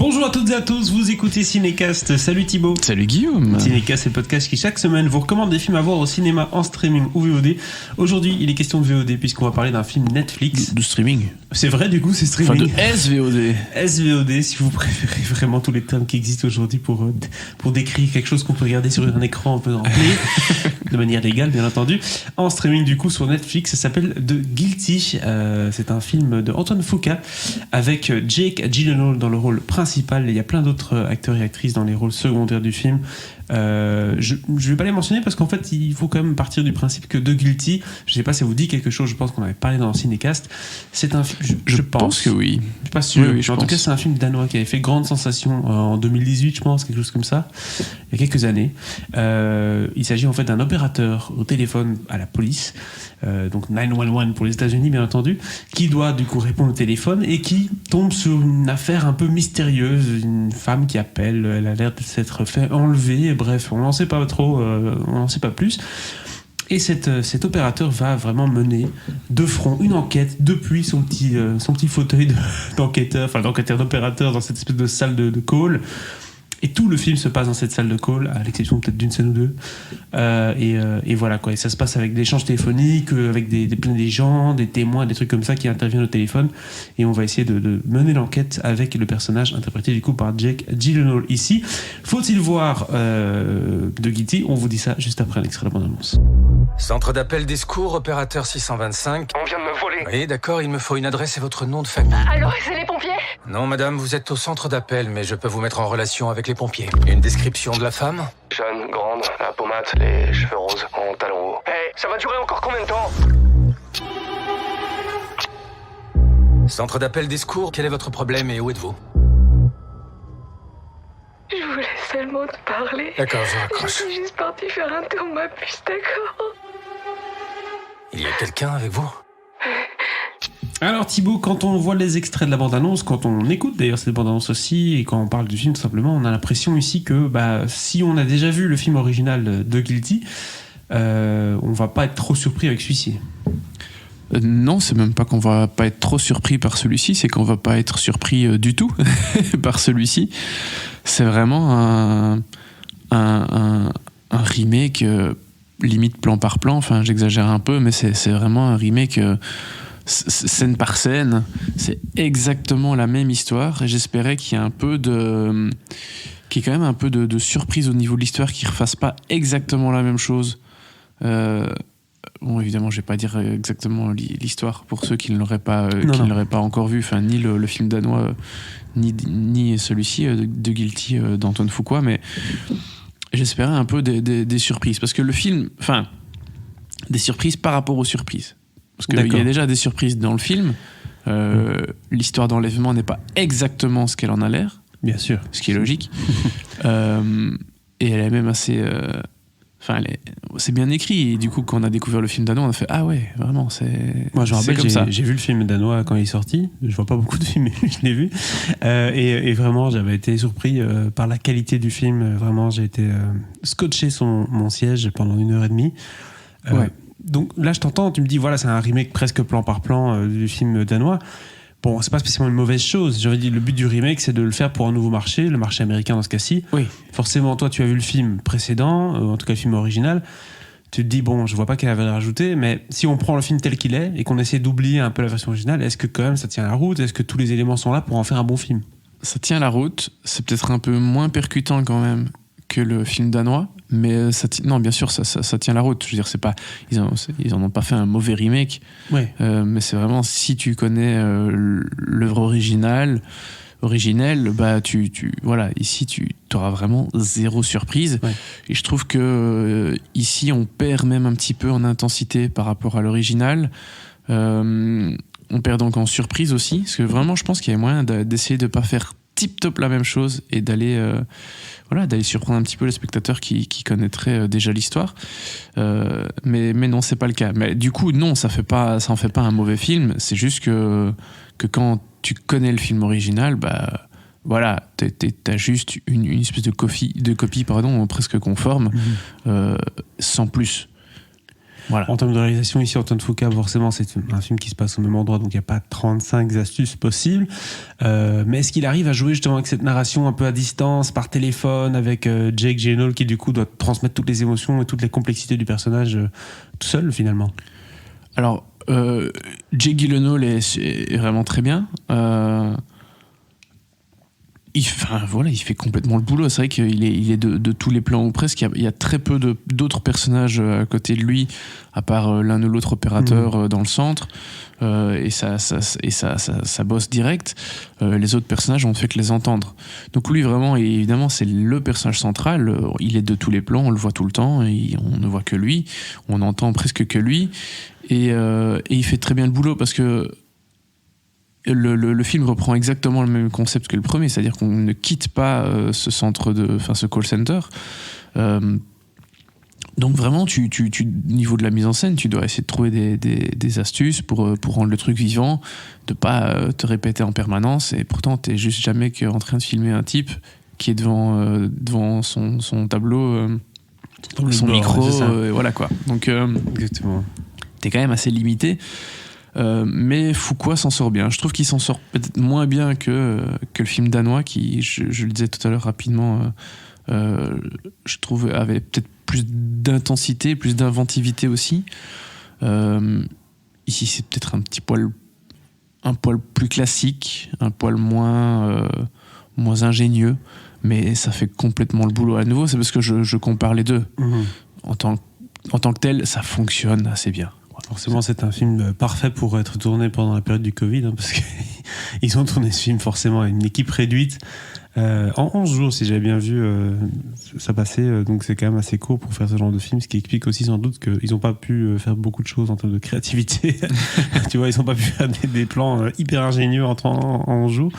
Bonjour à toutes et à tous, vous écoutez Cinécast. Salut Thibaut. Salut Guillaume. Cinécast, c'est le podcast qui chaque semaine vous recommande des films à voir au cinéma, en streaming ou VOD. Aujourd'hui, il est question de VOD puisqu'on va parler d'un film Netflix. De streaming. C'est vrai, du coup, c'est streaming. Enfin, de SVOD. SVOD, si vous préférez vraiment tous les termes qui existent aujourd'hui pour décrire quelque chose qu'on peut regarder sur un écran un peu en play, de manière légale, bien entendu. En streaming, du coup, sur Netflix, ça s'appelle The Guilty. C'est un film de Antoine Fuqua avec Jake Gyllenhaal dans le rôle principal. Il y a plein d'autres acteurs et actrices dans les rôles secondaires du film. Je vais pas les mentionner parce qu'en fait il faut quand même partir du principe que The Guilty, je sais pas si ça vous dit quelque chose, je pense qu'on avait parlé dans le Cinécast, c'est un film, je pense que oui, je suis pas sûr, oui, en tout cas c'est un film danois qui avait fait grande sensation en 2018 je pense, quelque chose comme ça, il y a quelques années. Il s'agit en fait d'un opérateur au téléphone à la police, donc 911 pour les États-Unis bien entendu, qui doit du coup répondre au téléphone et qui tombe sur une affaire un peu mystérieuse, une femme qui appelle, elle a l'air de s'être fait enlever. Bref, on n'en sait pas trop, on n'en sait pas plus. Et cet opérateur va vraiment mener de front une enquête depuis son petit fauteuil d'enquêteur d'opérateur dans cette espèce de salle de call. Et tout le film se passe dans cette salle de call, à l'exception peut-être d'une scène ou deux. Et voilà quoi. Et ça se passe avec des échanges téléphoniques, avec plein des gens, des témoins, des trucs comme ça qui interviennent au téléphone. Et on va essayer de mener l'enquête avec le personnage interprété du coup par Jake Gyllenhaal ici. Faut-il voir The Guilty ? On vous dit ça juste après un extrait de la bande-annonce. Centre d'appel des secours, opérateur 625. On vient de me voler. Oui, d'accord, il me faut une adresse et votre nom de famille. Alors, c'est les pompiers ? Non, madame, vous êtes au centre d'appel, mais je peux vous mettre en relation avec les pompiers. Une description de la femme ? Jeune, grande, la pommade, les cheveux roses, en talons hauts. Hé, ça va durer encore combien de temps ? Centre d'appel des secours, quel est votre problème et où êtes-vous ? Je voulais seulement te parler. D'accord, je Je raccroche. suis juste partie faire un tour ma puce, d'accord ? Il y a quelqu'un avec vous ? Alors Thibaut, quand on voit les extraits de la bande-annonce, quand on écoute d'ailleurs cette bande-annonce aussi, et quand on parle du film tout simplement, on a l'impression ici que si on a déjà vu le film original de Guilty, on va pas être trop surpris avec celui-ci. Non, c'est même pas qu'on va pas être trop surpris par celui-ci, c'est qu'on va pas être surpris du tout par celui-ci. C'est vraiment un remake limite plan par plan, enfin j'exagère un peu, mais c'est vraiment un remake scène par scène. C'est exactement la même histoire et j'espérais qu'il y ait qu'il y ait quand même un peu de surprise au niveau de l'histoire, qu'ils refassent pas exactement la même chose. Bon, évidemment, je vais pas dire exactement l'histoire pour ceux qui ne l'auraient pas, encore vu, enfin, ni le film danois, ni celui-ci de Guilty d'Antoine Fuqua, mais j'espérais un peu des surprises, parce que le film, enfin, des surprises par rapport aux surprises. Parce qu'il y a déjà des surprises dans le film. L'histoire d'enlèvement n'est pas exactement ce qu'elle en a l'air. Bien sûr. Ce qui est logique. Et elle est même assez... c'est bien écrit. Et du coup, quand on a découvert le film danois, on a fait « Ah ouais, vraiment, c'est... » Moi, je me rappelle, ça. J'ai vu le film danois quand il est sorti. Je vois pas beaucoup de films, mais je l'ai vu. Et vraiment, j'avais été surpris par la qualité du film. Vraiment, j'ai été scotché mon siège pendant 1h30. Ouais. Donc là, je t'entends, tu me dis, voilà, c'est un remake presque plan par plan du film danois. Bon, c'est pas spécialement une mauvaise chose. J'aurais dit, le but du remake, c'est de le faire pour un nouveau marché, le marché américain dans ce cas-ci. Oui. Forcément, toi, tu as vu le film précédent, en tout cas le film original. Tu te dis, bon, je vois pas quelle valeur ajoutée, mais si on prend le film tel qu'il est et qu'on essaie d'oublier un peu la version originale, est-ce que quand même ça tient la route ? Est-ce que tous les éléments sont là pour en faire un bon film ? Ça tient la route. C'est peut-être un peu moins percutant quand même que le film danois, mais non, bien sûr, ça tient la route. Je veux dire, c'est pas, ils en ont pas fait un mauvais remake, ouais. Mais c'est vraiment, si tu connais l'œuvre originelle, bah voilà, ici tu auras vraiment zéro surprise. Ouais. Et je trouve que ici on perd même un petit peu en intensité par rapport à l'original. On perd donc en surprise aussi, parce que vraiment je pense qu'il y a moyen d'essayer de pas faire tip-top la même chose et d'aller surprendre un petit peu les spectateurs qui connaîtraient déjà l'histoire. Mais non, c'est pas le cas. Mais du coup, non, ça en fait pas un mauvais film. C'est juste que quand tu connais le film original, bah voilà, t'as juste une espèce de copie presque conforme, sans plus. Voilà. En termes de réalisation, ici, Antoine Fuqua, forcément, c'est un film qui se passe au même endroit, donc il n'y a pas 35 astuces possibles. Mais est-ce qu'il arrive à jouer justement avec cette narration un peu à distance, par téléphone, avec Jake Gyllenhaal, qui du coup doit transmettre toutes les émotions et toutes les complexités du personnage tout seul, finalement? Alors, Jake Gyllenhaal est vraiment très bien. Il fait complètement le boulot. C'est vrai qu'il est de tous les plans ou presque. Il y a très peu d'autres personnages à côté de lui, à part l'un ou l'autre opérateur dans le centre. Et ça bosse direct. Les autres personnages, on ne fait que les entendre. Donc lui, vraiment, évidemment, c'est le personnage central. Il est de tous les plans, on le voit tout le temps. Et on ne voit que lui. On n'entend presque que lui. Et il fait très bien le boulot parce que le film reprend exactement le même concept que le premier, c'est-à-dire qu'on ne quitte pas ce call center. Donc vraiment, niveau de la mise en scène, tu dois essayer de trouver des astuces pour rendre le truc vivant, de pas te répéter en permanence, et pourtant t'es juste jamais en train de filmer un type qui est devant son tableau, son micro, et voilà quoi. Donc Exactement. t'es quand même assez limité. Mais Fuqua s'en sort bien. Je trouve qu'il s'en sort peut-être moins bien que le film danois qui, je le disais tout à l'heure rapidement, je trouve avait peut-être plus d'intensité, plus d'inventivité aussi. Ici c'est peut-être un poil plus classique, un poil moins ingénieux, mais ça fait complètement le boulot. À nouveau, c'est parce que je compare les deux. En tant que tel, ça fonctionne assez bien. Forcément, c'est un film parfait pour être tourné pendant la période du Covid, hein, parce qu'ils ont tourné ce film forcément avec une équipe réduite. En 11 jours, si j'avais bien vu, ça passait, donc c'est quand même assez court pour faire ce genre de film, ce qui explique aussi sans doute qu'ils n'ont pas pu faire beaucoup de choses en termes de créativité. Tu vois, ils n'ont pas pu faire des plans hyper ingénieux en 11 jours.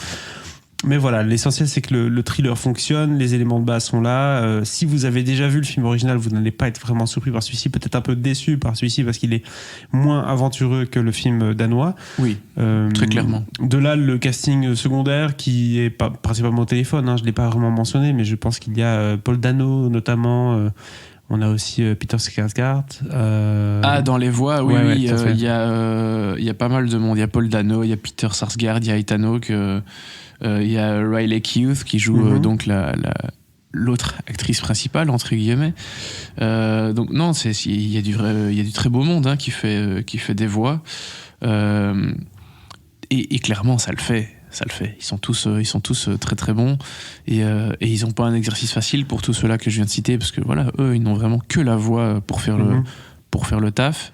Mais voilà, l'essentiel c'est que le thriller fonctionne, les éléments de base sont là. Si vous avez déjà vu le film original, vous n'allez pas être vraiment surpris par celui-ci, peut-être un peu déçu par celui-ci parce qu'il est moins aventureux que le film danois. Oui, très clairement. De là, le casting secondaire qui est pas principalement au téléphone, hein, je ne l'ai pas vraiment mentionné, mais je pense qu'il y a Paul Dano notamment. On a aussi Peter Skarsgård. Dans les voix, oui, ouais, il y a pas mal de monde. Il y a Paul Dano, il y a Peter Sarsgaard, il y a Ethan Hawke, il y a Riley Keough qui joue donc l'autre actrice principale entre guillemets. Donc non, il y a du très beau monde, hein, qui fait des voix. Et clairement, ça le fait. Ils sont tous très très bons et ils n'ont pas un exercice facile pour tous ceux-là que je viens de citer parce que voilà, eux ils n'ont vraiment que la voix pour faire le taf.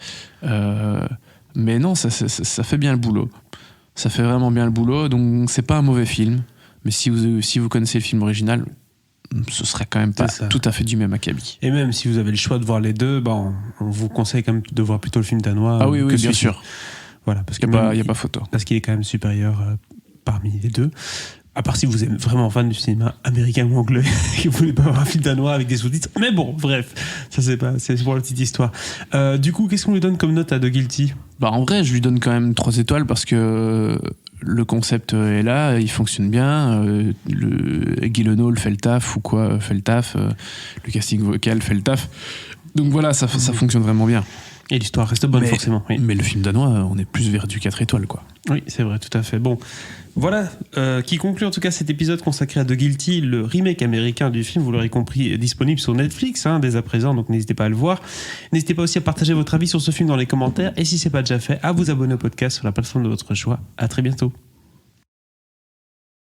Mais non, ça fait bien le boulot. Ça fait vraiment bien le boulot, donc c'est pas un mauvais film. Mais si vous connaissez le film original, ce serait quand même pas tout à fait du même acabit. Et même si vous avez le choix de voir les deux, on vous conseille quand même de voir plutôt le film danois. Ah oui, bien sûr. Voilà, parce qu'il n'y a pas photo. Parce qu'il est quand même supérieur parmi les deux. À part si vous êtes vraiment fan du cinéma américain ou anglais, que vous voulez pas voir un film danois avec des sous-titres. Mais bon, bref, ça c'est pour la petite histoire. Du coup, qu'est-ce qu'on lui donne comme note à The Guilty ? En vrai, je lui donne quand même 3 étoiles parce que le concept est là, il fonctionne bien. Gyllenhaal fait le taf, Fuqua fait le taf, le casting vocal fait le taf. Donc voilà, ça fonctionne vraiment bien. Et l'histoire reste bonne, forcément. Oui. Mais le film danois, on est plus vers du 4 étoiles, quoi. Oui, c'est vrai, tout à fait. Bon, voilà, qui conclut en tout cas cet épisode consacré à The Guilty, le remake américain du film, vous l'aurez compris, est disponible sur Netflix dès à présent, donc n'hésitez pas à le voir. N'hésitez pas aussi à partager votre avis sur ce film dans les commentaires, et si c'est pas déjà fait, à vous abonner au podcast sur la plateforme de votre choix. À très bientôt.